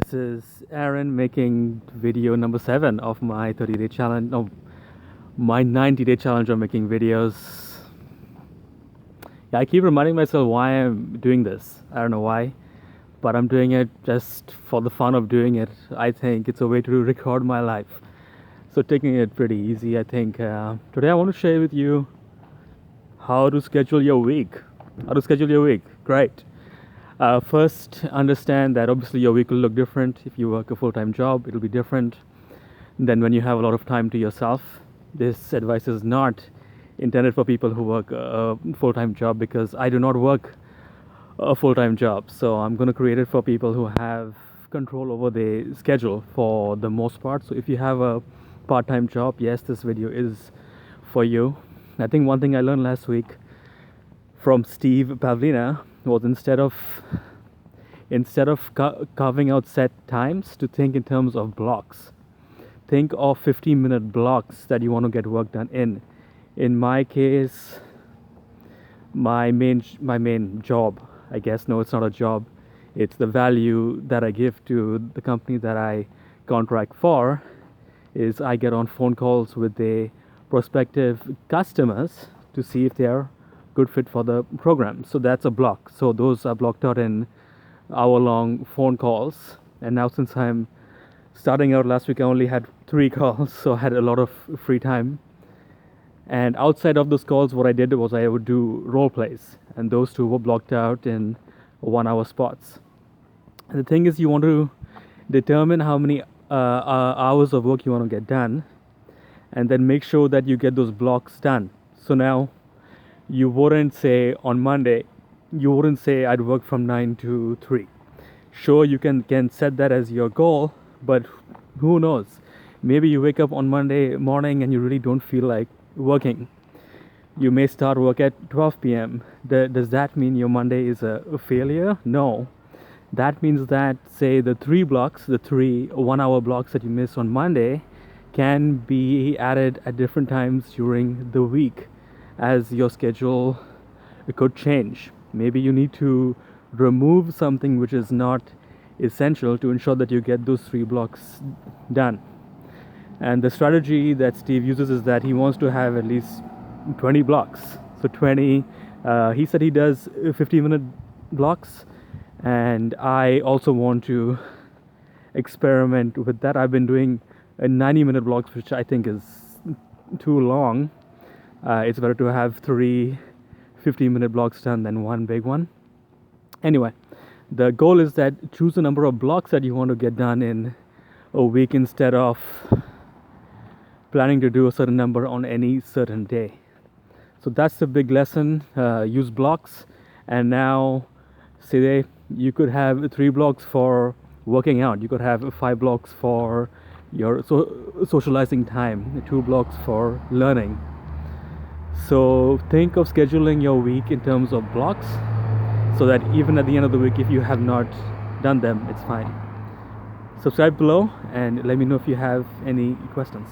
This is Aaron making video number 7 of my 30-day challenge. No, my 90-day challenge of making videos. Yeah, I keep reminding myself why I'm doing this. I don't know why, but I'm doing it just for the fun of doing it. I think it's a way to record my life. So taking it pretty easy, I think. Today I want to share with you how to schedule your week. Great. First, understand that obviously your week will look different. If you work a full-time job, it'll be different than when you have a lot of time to yourself. This advice is not intended for people who work a full-time job, because I do not work a full-time job. So I'm going to create it for people who have control over their schedule for the most part. So if you have a part-time job, yes, this video is for you. I think one thing I learned last week from Steve Pavlina was instead of carving out set times, to think in terms of blocks. Think of 15-minute blocks that you want to get work done in. In my case, my main job, I guess, no, it's not a job, it's the value that I give to the company that I contract for, is I get on phone calls with the prospective customers to see if they are good fit for the program. So that's a block. So those are blocked out in hour-long phone calls. And now, since I'm starting out, last week I only had 3 calls, so I had a lot of free time. And outside of those calls, what I did was I would do role plays, and those 2 were blocked out in 1-hour spots. And the thing is, you want to determine how many hours of work you want to get done, and then make sure that you get those blocks done. So now, you wouldn't say on Monday, you wouldn't say I'd work from 9 to 3. Sure, you can set that as your goal, but who knows? Maybe you wake up on Monday morning and you really don't feel like working. You may start work at 12 p.m. Does that mean your Monday is a failure? No. That means that, say, the 3 1-hour blocks that you miss on Monday can be added at different times during the week, as your schedule could change. Maybe you need to remove something which is not essential to ensure that you get those 3 blocks done. And the strategy that Steve uses is that he wants to have at least 20 blocks. So 20, he said he does 15-minute blocks, and I also want to experiment with that. I've been doing 90-minute blocks, which I think is too long. It's better to have 3 15-minute blocks done than 1 big one. Anyway, the goal is that choose the number of blocks that you want to get done in a week, instead of planning to do a certain number on any certain day. So that's the big lesson. Use blocks. And now, say you could have 3 blocks for working out. You could have 5 blocks for your socializing time, 2 blocks for learning. So think of scheduling your week in terms of blocks, so that even at the end of the week, if you have not done them, it's fine. Subscribe below and let me know if you have any questions.